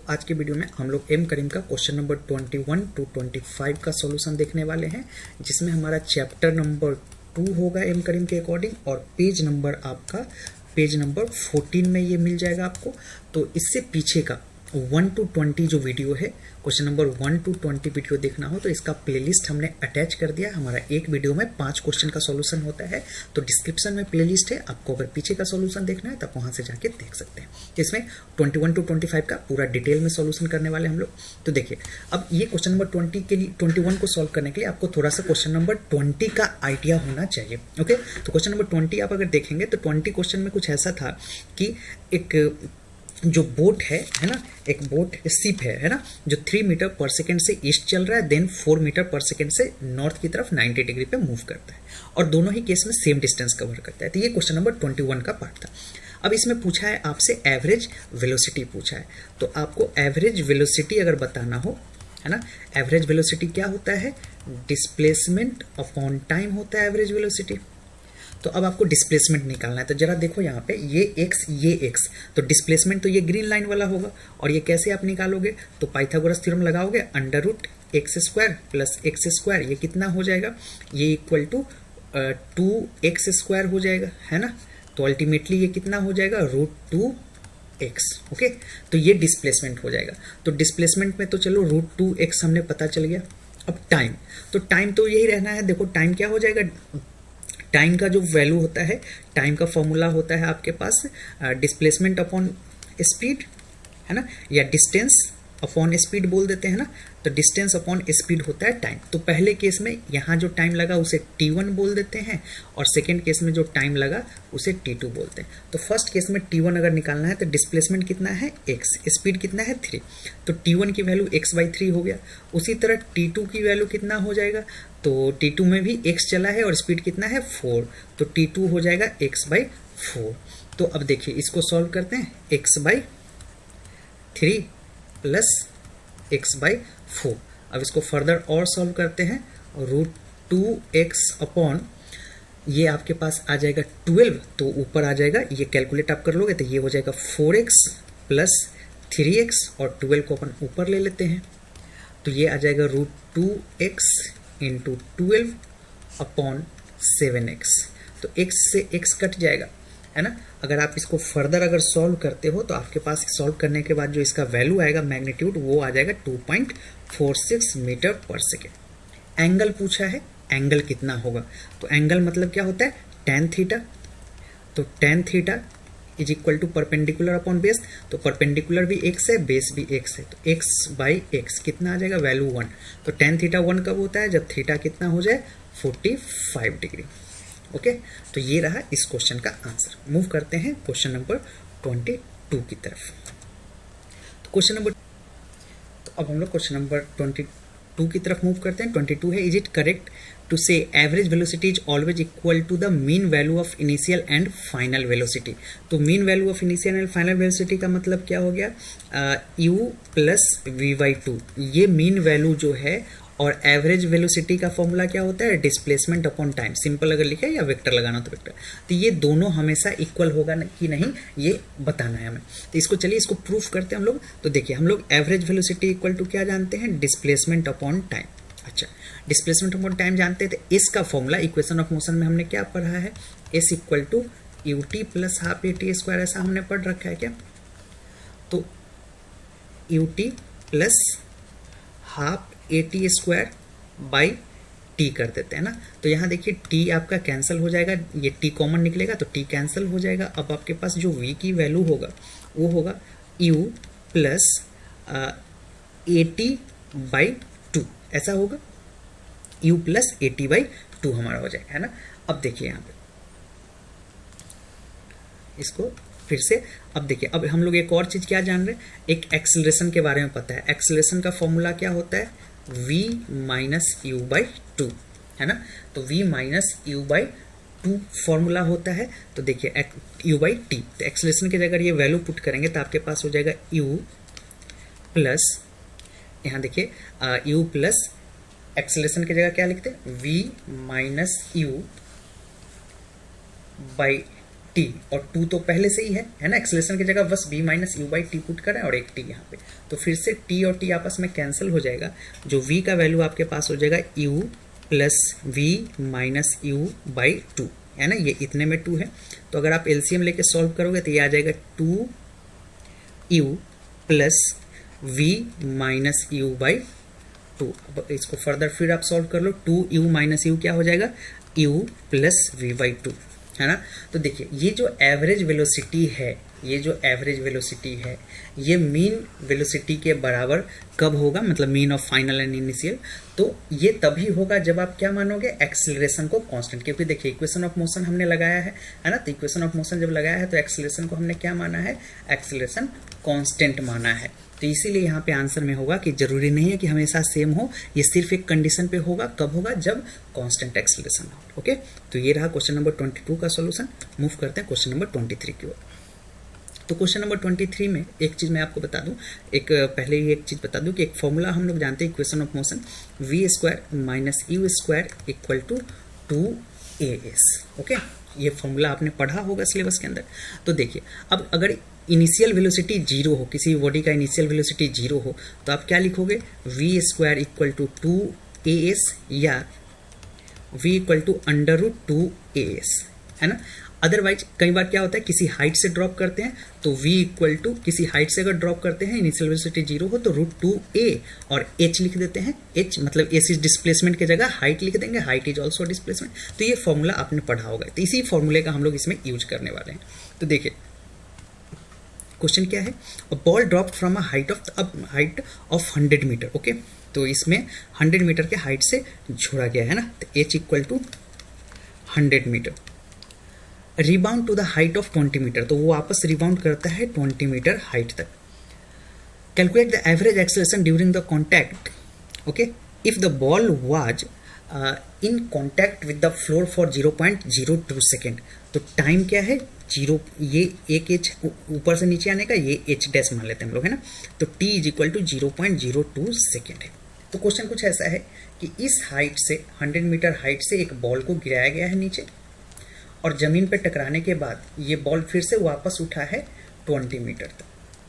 आज के वीडियो में हम लोग एम करीम का क्वेश्चन नंबर 21 टू 25 का सॉल्यूशन देखने वाले हैं, जिसमें हमारा चैप्टर नंबर 2 होगा एम करीम के अकॉर्डिंग और पेज नंबर आपका पेज नंबर 14 में ये मिल जाएगा आपको। तो इससे पीछे का 1 टू 20 जो वीडियो है, क्वेश्चन नंबर 1 टू 20 वीडियो देखना हो तो इसका प्लेलिस्ट हमने अटैच कर दिया। हमारा एक वीडियो में 5 क्वेश्चन का सॉल्यूशन होता है, तो डिस्क्रिप्शन में प्लेलिस्ट है, आपको अगर पीछे का सॉल्यूशन देखना है तब वहां से जाके देख सकते हैं। इसमें 21 टू 25 का पूरा डिटेल में सॉल्यूशन करने वाले हम लोग। तो देखिए, अब ये क्वेश्चन नंबर 20 के लिए 21 को सॉल्व करने के लिए आपको थोड़ा सा क्वेश्चन नंबर 20 का आइडिया होना चाहिए। ओके, तो क्वेश्चन नंबर 20 आप अगर देखेंगे तो 20 क्वेश्चन में कुछ ऐसा था कि एक जो बोट है ना, एक बोट शिप है ना, जो 3 मीटर पर सेकेंड से ईस्ट चल रहा है, देन 4 मीटर पर सेकेंड से नॉर्थ की तरफ 90 डिग्री पे मूव करता है और दोनों ही केस में सेम डिस्टेंस कवर करता है। तो ये क्वेश्चन नंबर 21 का पार्ट था। अब इसमें पूछा है आपसे एवरेज वेलोसिटी पूछा है, तो आपको एवरेज वेलोसिटी अगर बताना हो, है ना, एवरेज वेलोसिटी क्या होता है, डिस्प्लेसमेंट अपॉन टाइम होता है एवरेज वेलोसिटी। तो अब आपको डिस्प्लेसमेंट निकालना है, तो जरा देखो यहाँ पे ये x, तो डिस्प्लेसमेंट तो ये ग्रीन लाइन वाला होगा और ये कैसे आप निकालोगे, तो पाइथागोरस थ्योरम लगाओगे, under root x square plus x square, ये कितना हो जाएगा, ये इक्वल टू 2x स्क्वायर हो जाएगा, है ना। तो अल्टीमेटली ये कितना हो जाएगा, √2x। ओके, तो ये डिस्प्लेसमेंट हो जाएगा। तो डिस्प्लेसमेंट में तो चलो √2x हमने पता चल गया। अब टाइम, तो टाइम तो यही रहना है। देखो टाइम क्या हो जाएगा, टाइम का जो वैल्यू होता है, टाइम का फॉर्मूला होता है आपके पास डिस्प्लेसमेंट अपॉन स्पीड, है ना, या डिस्टेंस अपॉन स्पीड बोल देते हैं ना। तो डिस्टेंस अपॉन स्पीड होता है टाइम। तो पहले केस में यहाँ जो टाइम लगा उसे t1 बोल देते हैं और सेकेंड केस में जो टाइम लगा उसे t2 बोलते हैं। तो फर्स्ट केस में t1 अगर निकालना है तो डिस्प्लेसमेंट कितना है x, स्पीड कितना है 3, तो t1 की वैल्यू x/3 हो गया। उसी तरह t2 की वैल्यू कितना हो जाएगा, तो t2 में भी x चला है और स्पीड कितना है 4, तो t2 हो जाएगा x/4। तो अब देखिए इसको सॉल्व करते हैं, x/3 प्लस x/4। अब इसको फर्दर और सॉल्व करते हैं, √2x अपॉन ये आपके पास आ जाएगा 12, तो ऊपर आ जाएगा, ये कैलकुलेट आप कर लोगे तो ये हो जाएगा 4x प्लस 3x और 12 को अपन ऊपर ले लेते हैं, तो ये आ जाएगा √2x इंटू 12 अपॉन 7x। तो x से x कट जाएगा, है ना। अगर आप इसको फर्दर अगर सॉल्व करते हो तो आपके पास सॉल्व करने के बाद जो इसका वैल्यू आएगा मैग्नीट्यूड, वो आ जाएगा 2.46 मीटर पर सेकेंड। एंगल पूछा है, एंगल कितना होगा, तो एंगल मतलब क्या होता है, tan थीटा। तो tan theta is equal to perpendicular upon base, तो परपेंडिकुलर भी x है, बेस भी x है, तो x/x कितना आ जाएगा, वैल्यू 1। तो tan थीटा 1 कब होता है, जब थीटा कितना हो जाए 45 डिग्री। ओके, तो ये रहा इस क्वेश्चन का आंसर। मूव करते हैं क्वेश्चन नंबर 22 की तरफ। तो क्वेश्चन नंबर, तो अब हम लोग क्वेश्चन नंबर 22 की तरफ मूव करते हैं। 22 है, is it correct to say average velocity is always equal to the mean value of initial and final velocity. तो mean value of initial and final velocity का मतलब क्या हो गया, u प्लस v/2, ये मीन वैल्यू जो है, और एवरेज वेलोसिटी का फॉर्मूला क्या होता है, डिस्प्लेसमेंट अपॉन टाइम। सिंपल अगर लिखा है या वेक्टर लगाना तो वेक्टर, तो ये दोनों हमेशा इक्वल होगा कि नहीं, ये बताना है हमें। तो इसको चलिए इसको प्रूफ करते हैं हम लोग। तो देखिए हम लोग एवरेज वेलोसिटी इक्वल टू क्या जानते हैं, डिस्प्लेसमेंट अपॉन टाइम। अच्छा, डिस्प्लेसमेंट अपॉन टाइम जानते हैं, तो इसका फॉर्मूला इक्वेशन ऑफ मोशन में हमने क्या पढ़ा है, s equal to ut plus half at², ऐसा हमने पढ़ रखा है क्या। तो ut plus half at² by t कर देते हैं ना। तो यहाँ देखिए t आपका कैंसिल हो जाएगा, ये t कॉमन निकलेगा तो t कैंसिल हो जाएगा। अब आपके पास जो v की वैल्यू होगा वो होगा u प्लस at/2, ऐसा होगा, u प्लस at/2 हमारा हो जाएगा, है ना। अब देखिए यहाँ पे इसको फिर से, अब देखिए अब हम लोग एक और चीज क्या जान रहे हैं, एक एक्सेलरेशन के बारे में पता है। एक्सेलरेशन का फॉर्मूला क्या होता है, v माइनस u/2, है ना। तो v माइनस u/2 फॉर्मूला होता है। तो देखिए u/t, तो एक्सेलरेशन की जगह अगर ये वैल्यू पुट करेंगे तो आपके पास हो जाएगा u प्लस, यहाँ देखिए u प्लस एक्सेलरेशन की जगह क्या लिखते हैं, v minus u by t, और 2 तो पहले से ही है ना, एक्सेलरेशन की जगह बस v minus you by T put करें और एक t यहाँ पे, तो फिर से t और t आपस में कैंसिल हो जाएगा, जो v का वैल्यू आपके पास हो जाएगा u plus v minus you by 2, है ना, ये इतने में 2 है, तो अगर आप एलसीएम लेके सॉल्व करोगे तो ये आ जाएगा 2u plus v minus you by 2। अब इसको फर्दर फिर आप सॉल्व कर लो, 2u माइनस यू क्या हो जाएगा, u प्लस v बाई 2, है ना। तो देखिए ये जो एवरेज वेलोसिटी है, ये जो एवरेज वेलोसिटी है, ये मीन वेलोसिटी के बराबर कब होगा, मतलब mean of final and initial, तो ये तभी होगा जब आप क्या मानोगे, एक्सेलरेशन को कांस्टेंट, क्योंकि देखिए इक्वेशन ऑफ मोशन हमने लगाया है ना, तो इक्वेशन ऑफ मोशन जब लगाया है तो एक्सेलरेशन को हमने क्या माना है, एक्सेलरेशन कांस्टेंट माना है, तो इसीलिए यहाँ पे आंसर में होगा कि जरूरी नहीं है कि हमेशा सेम हो, ये सिर्फ एक कंडीशन पे होगा, कब होगा, जब कांस्टेंट एक्सेलरेशन हो। ओके, तो ये रहा क्वेश्चन नंबर 22 का सॉल्यूशन। मूव करते हैं क्वेश्चन नंबर 23 की ओर। तो क्वेश्चन नंबर 23 में एक चीज़ मैं आपको बता दूं, पहले ही एक चीज़ बता दूं कि एक फॉर्मूला हम लोग जानते हैं equation of motion, v square minus u square equal to 2as। Okay, ये फॉर्मूला आपने पढ़ा होगा सिलेबस के अंदर। तो देखिए अब अगर इनिशियल वेलोसिटी 0 हो, किसी बॉडी का इनिशियल वेलोसिटी 0 हो, तो आप क्या लिखोगे, we square equal to 2as या v equal to under root 2as, है ना। अदरवाइज कई बार क्या होता है, किसी हाइट से ड्रॉप करते हैं तो v इक्वल टू, किसी हाइट से अगर ड्रॉप करते हैं इनिशियल वेलोसिटी 0 हो तो रूट 2a और h लिख देते हैं, h मतलब h इज डिस्प्लेसमेंट की जगह हाइट लिख देंगे, हाइट इज ऑल्सो डिस्प्लेसमेंट। तो ये फॉर्मूला आपने पढ़ा होगा, तो इसी फॉर्मूले का हम लोग इसमें यूज करने वाले हैं। तो देखिए क्वेश्चन क्या है, ball drop from a height of 100 metre. Okay, तो इसमें 100 मीटर के हाइट से छोड़ा गया है ना, तो h equal to 100 metre, rebound to the height of 20 metre, तो वो वापस रिबाउंड करता है 20 मीटर हाइट तक। Calculate the average acceleration during the contact, okay, if the ball was in contact with the floor for 0.02 second. तो time क्या है 0, ये एक h ऊपर से नीचे आने का, ये h डैश मान लेते हैं हम लोग, है ना। तो t is equal to 0.02 second है। तो क्वेश्चन कुछ ऐसा है कि इस हाइट से 100 मीटर हाइट से एक बॉल को गिराया गया है नीचे, और ज़मीन पे टकराने के बाद ये बॉल फिर से वापस उठा है 20 मीटर तक,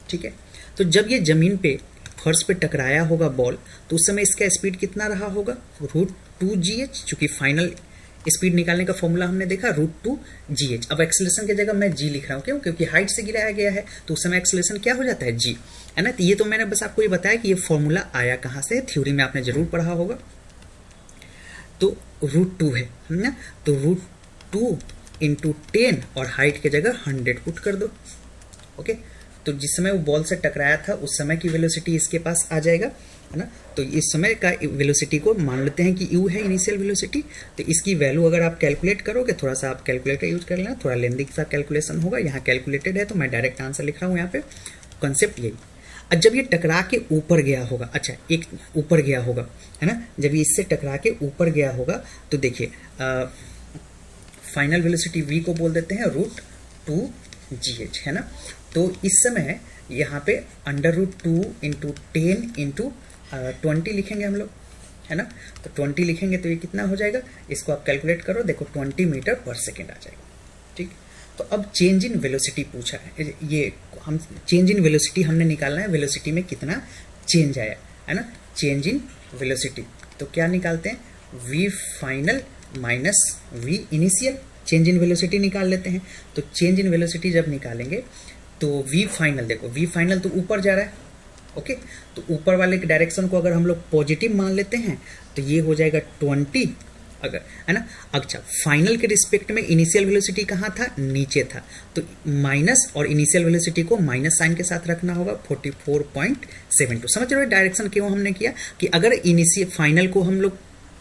ठीक है। तो जब ये ज़मीन पे फर्श पे टकराया होगा बॉल, तो उस समय इसका स्पीड कितना रहा होगा, रूट 2gh, चूंकि फाइनल स्पीड निकालने का फॉर्मूला हमने देखा रूट 2gh। अब एक्सेलरेशन की जगह मैं g लिख रहा हूँ, क्यों, क्योंकि हाइट से गिराया गया है, तो उस समय एक्सेलरेशन क्या हो जाता है, g, है ना। तो ये तो मैंने बस आपको ये बताया कि ये फॉर्मूला आया कहाँ से, थ्योरी में आपने जरूर पढ़ा होगा। तो रूट 2 है ना, तो रूट 2 इंटू 10 और हाइट की जगह 100 पुट कर दो। ओके, तो जिस समय वो बॉल से टकराया था उस समय की वेलोसिटी इसके पास आ जाएगा, है ना। तो इस समय का वेलोसिटी को मान लेते हैं कि u है इनिशियल वेलोसिटी, तो इसकी वैल्यू अगर आप कैलकुलेट करोगे, थोड़ा सा आप कैलकुलेटर यूज कर लेना, थोड़ा लेंदी सा कैलकुलेशन होगा, यहाँ कैलकुलेटेड है तो मैं डायरेक्ट आंसर लिख रहा हूँ यहाँ पे, कॉन्सेप्ट यही। अब जब ये टकरा के ऊपर गया होगा, अच्छा एक ऊपर गया होगा, है ना, जब ये इससे टकरा के ऊपर गया होगा तो देखिए फाइनल वेलोसिटी v को बोल देते हैं रूट 2gh, है ना। तो इस समय यहाँ पे अंडर रूट 2 इंटू 10 इंटू 20 लिखेंगे हम लोग, है ना। तो 20 लिखेंगे तो ये कितना हो जाएगा, इसको आप कैलकुलेट करो, देखो 20 मीटर पर सेकेंड आ जाएगा, ठीक। तो अब चेंज इन वेलोसिटी पूछा है, ये हम चेंज इन वेलोसिटी हमने निकालना है, वेलोसिटी में कितना चेंज आया, है ना, चेंज इन वेलोसिटी। तो क्या निकालते हैं, v final minus v initial, change in velocity निकाल लेते हैं। तो चेंज इन वेलोसिटी जब निकालेंगे तो v फाइनल, देखो v फाइनल तो ऊपर जा रहा है, ओके, तो ऊपर वाले डायरेक्शन को अगर हम लोग पॉजिटिव मान लेते हैं तो ये हो जाएगा 20, अगर, है ना। अच्छा, फाइनल के रिस्पेक्ट में इनिशियल वेलोसिटी कहाँ था, नीचे था, तो माइनस और इनिशियल वेलोसिटी को माइनस साइन के साथ रखना होगा 44.72। समझ रहे हो डायरेक्शन क्यों हमने किया, कि अगर इनिशियल फाइनल को हम लोग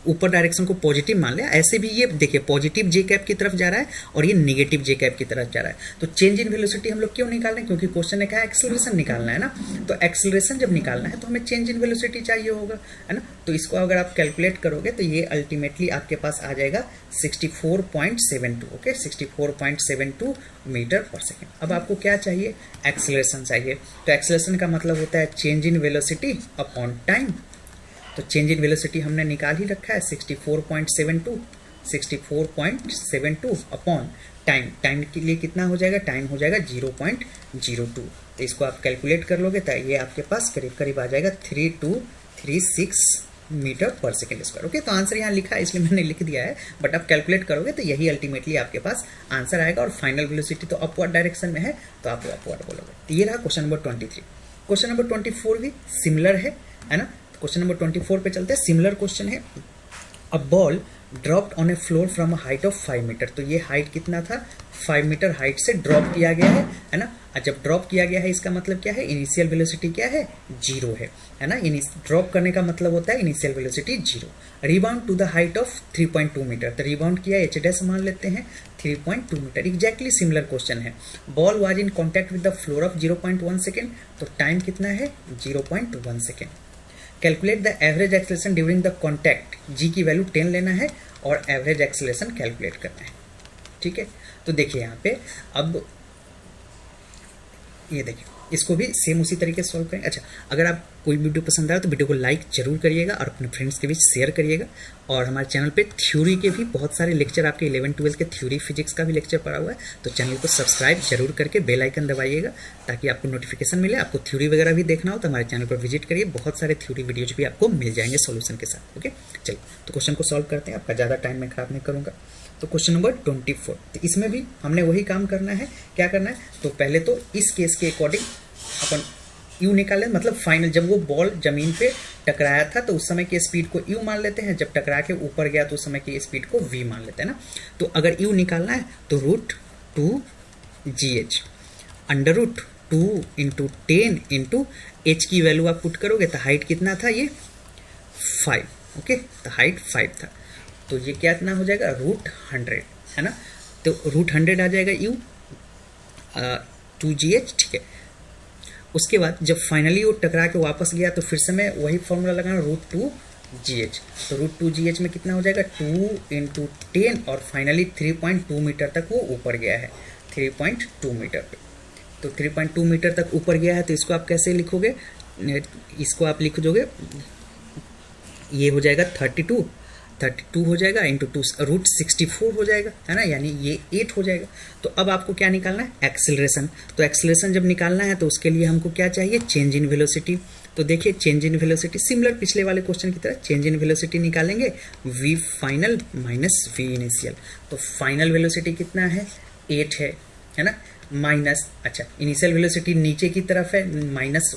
ऊपर डायरेक्शन को पॉजिटिव मान लिया, ऐसे भी ये देखिए पॉजिटिव जे कैप की तरफ जा रहा है और ये नेगेटिव जे कैप की तरफ जा रहा है। तो चेंज इन वेलोसिटी हम लोग क्यों निकाल रहे हैं, क्योंकि क्वेश्चन ने कहा एक्सेलरेशन निकालना है ना, तो एक्सेलरेशन जब निकालना है तो हमें चेंज इन वेलोसिटी चाहिए होगा, है ना। तो इसको अगर आप कैलकुलेट करोगे तो ये अल्टीमेटली आपके पास आ जाएगा 64.72, ओके, 64.72 मीटर पर सेकेंड। अब आपको क्या चाहिए, एक्सेलरेशन चाहिए। तो एक्सेलरेशन का मतलब होता है change in velocity upon time. तो चेंज इन वेलोसिटी हमने निकाल ही रखा है 64.72, 64.72 अपॉन टाइम, टाइम के लिए कितना हो जाएगा, टाइम हो जाएगा 0.02। तो इसको आप कैलकुलेट कर लोगे तो ये आपके पास करीब करीब आ जाएगा 3236 मीटर पर सेकेंड स्क्वायर। ओके, तो आंसर यहाँ लिखा है इसलिए मैंने लिख दिया है, बट आप कैलकुलेट करोगे तो यही अल्टीमेटली आपके पास आंसर आएगा। और फाइनल वेलोसिटी तो अपवर्ड डायरेक्शन में है तो आप अपवर्ड बोलोगे। तो ये रहा क्वेश्चन नंबर 23। क्वेश्चन नंबर 24 भी सिमिलर है ना। क्वेश्चन नंबर 24 पे चलते हैं। सिमिलर क्वेश्चन है, a ball dropped on a floor from a height of 5 metre. तो ये हाइट कितना था, 5 मीटर हाइट से ड्रॉप किया गया है ना। और जब ड्रॉप किया गया है इसका मतलब क्या है, इनिशियल वेलोसिटी क्या है, 0 है ना। ड्रॉप करने का मतलब होता है initial velocity 0। Rebound to the height of 3.2 metre. तो रिबाउंड किया एच डैश मान लेते हैं 3.2 मीटर। एग्जैक्टली सिमिलर क्वेश्चन है। Ball was in contact with the floor of 0.1 second. तो टाइम कितना है, 0.1 second. Calculate the average acceleration during the contact. G की वैल्यू 10 लेना है और एवरेज एक्सेलरेशन कैलकुलेट करना है। ठीक है, तो देखिए यहाँ पे अब ये देखिए इसको भी सेम उसी तरीके से सॉल्व करेंगे। अच्छा, अगर आप कोई वीडियो पसंद आए तो वीडियो को लाइक जरूर करिएगा और अपने फ्रेंड्स के बीच शेयर करिएगा। और हमारे चैनल पे थ्योरी के भी बहुत सारे लेक्चर, आपके 11-12 के थ्योरी फिजिक्स का भी लेक्चर पड़ा हुआ है, तो चैनल को सब्सक्राइब जरूर करके बेल आइकन दबाइएगा ताकि आपको नोटिफिकेशन मिले। आपको थ्योरी वगैरह भी देखना हो तो हमारे चैनल पर विजिट करिए, बहुत सारे थ्योरी वीडियोज भी आपको मिल जाएंगे सोल्यूशन के साथ। ओके, चलिए तो क्वेश्चन को सॉल्व करते हैं, आपका ज़्यादा टाइम मैं खराब नहीं करूँगा। तो क्वेश्चन नंबर 24, तो इसमें भी हमने वही काम करना है। क्या करना है, तो पहले तो इस केस के अकॉर्डिंग अपन यू निकालें, मतलब फाइनल जब वो बॉल जमीन पे टकराया था तो उस समय की स्पीड को यू मान लेते हैं, जब टकरा के ऊपर गया तो उस समय की स्पीड को वी मान लेते हैं ना। तो अगर यू निकालना है तो √2gh √2 × 10 × h की वैल्यू आप पुट करोगे तो हाइट कितना था, ये 5। ओके, तो हाइट 5 था, तो ये क्या इतना हो जाएगा, √100 है ना। तो √100 आ जाएगा यू 2gh। ठीक है, उसके बाद जब फाइनली वो टकरा के वापस गया तो फिर से मैं वही फॉर्मूला लगाना √2gh। तो √2gh में कितना हो जाएगा, 2 × 10 और फाइनली 3.2 मीटर तक वो ऊपर गया है, 3.2 मीटर पे। तो 3.2 मीटर तक ऊपर गया है तो इसको आप कैसे लिखोगे, इसको आप लिख दोगे, ये हो जाएगा 32 हो जाएगा इंटू 2 √64 हो जाएगा, है ना, यानी ये 8 हो जाएगा। तो अब आपको क्या निकालना है, एक्सेलरेशन। तो एक्सेलरेशन जब निकालना है तो उसके लिए हमको क्या चाहिए, चेंज इन वेलोसिटी। तो देखिए चेंज इन वेलोसिटी सिमिलर पिछले वाले क्वेश्चन की तरह चेंज इन वेलोसिटी निकालेंगे, v final minus v initial. तो फाइनल वेलोसिटी कितना है, 8 है ना, माइनस, अच्छा इनिशियल वेलोसिटी नीचे की तरफ है, माइनस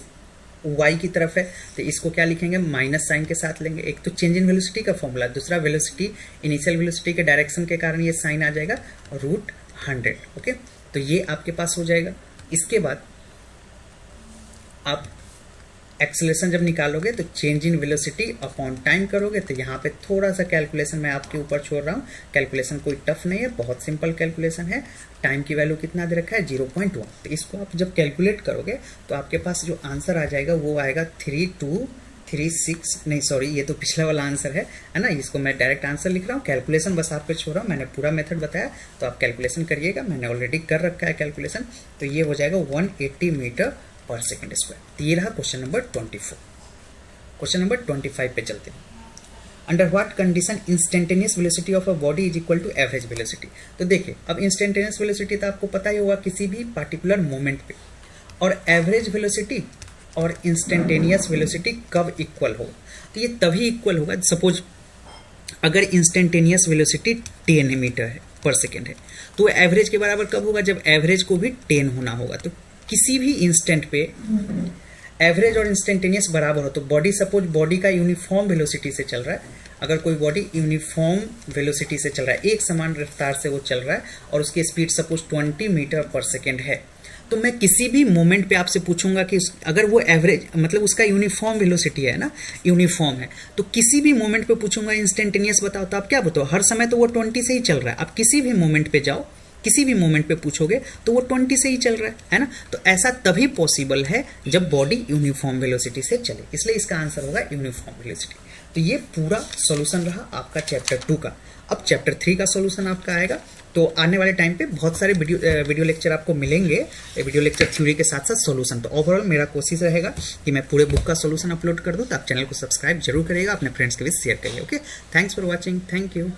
y की तरफ है, तो इसको क्या लिखेंगे, माइनस साइन के साथ लेंगे। एक तो चेंज इन वेलोसिटी का फॉर्मूला, दूसरा वेलोसिटी इनिशियल वेलोसिटी के डायरेक्शन के कारण ये साइन आ जाएगा √100। ओके, तो ये आपके पास हो जाएगा। इसके बाद आप एक्सेलरेशन जब निकालोगे तो change in velocity upon time करोगे। तो यहाँ पे थोड़ा सा कैलकुलेशन मैं आपके ऊपर छोड़ रहा हूँ, कैलकुलेशन कोई टफ नहीं है, बहुत सिंपल कैलकुलेशन है। टाइम की वैल्यू कितना दे रखा है, 0.1। तो इसको आप जब कैलकुलेट करोगे तो आपके पास जो आंसर आ जाएगा वो आएगा 3236, नहीं सॉरी ये तो पिछला वाला आंसर है ना। इसको मैं डायरेक्ट आंसर लिख रहा हूँ, कैलकुलेशन बस आप पे छोड़ रहा हूँ, मैंने पूरा मेथड बताया तो आप कैलकुलेशन करिएगा, मैंने ऑलरेडी कर रखा है कैलकुलेशन। तो ये हो जाएगा 180 मीटर पर सेकेंड स्क्वायर। तो ये रहा क्वेश्चन नंबर 24। क्वेश्चन नंबर 25 पे चलते हैं। Under what condition instantaneous velocity of a body is equal to average velocity. तो देखिए अब इंस्टेंटेनियस वेलोसिटी तो आपको पता ही होगा किसी भी पार्टिकुलर मोमेंट पे, और एवरेज वेलोसिटी और इंस्टेंटेनियस वेलोसिटी कब इक्वल होगा, तो ये तभी इक्वल होगा सपोज अगर इंस्टेंटेनियस वेलोसिटी 10 मीटर पर सेकेंड है तो एवरेज के बराबर कब होगा, जब एवरेज को भी 10 होना होगा। तो किसी भी इंस्टेंट पे एवरेज और इंस्टेंटेनियस बराबर हो, तो बॉडी सपोज बॉडी का यूनिफॉर्म वेलोसिटी से चल रहा है, अगर कोई बॉडी यूनिफॉर्म वेलोसिटी से चल रहा है, एक समान रफ्तार से वो चल रहा है और उसकी स्पीड सपोज 20 मीटर पर सेकेंड है, तो मैं किसी भी मोमेंट पे आपसे पूछूंगा कि अगर वो एवरेज मतलब उसका यूनिफॉर्म वेलोसिटी है ना, यूनिफॉर्म है, तो किसी भी मोमेंट पे पूछूंगा इंस्टेंटेनियस बताओ, तो आप क्या बताओ, हर समय तो वो 20 से ही चल रहा है। आप किसी भी मोमेंट पे जाओ, किसी भी मोमेंट पे पूछोगे तो वो 20 से ही चल रहा है ना। तो ऐसा तभी पॉसिबल है जब बॉडी यूनिफॉर्म वेलोसिटी से चले, इसलिए इसका आंसर होगा यूनिफॉर्म वेलोसिटी। तो ये पूरा सॉल्यूशन रहा आपका चैप्टर 2 का। अब चैप्टर 3 का सॉल्यूशन आपका आएगा, तो आने वाले टाइम पे बहुत सारे वीडियो लेक्चर आपको मिलेंगे, वीडियो लेक्चर थ्योरी के साथ साथ सॉल्यूशन। तो ओवरऑल मेरा कोशिश रहेगा कि मैं पूरे बुक का सॉल्यूशन अपलोड कर दूं, तो आप चैनल को सब्सक्राइब जरूर करिएगा, अपने फ्रेंड्स के बीच शेयर करिए। Okay, thanks for watching, thank you.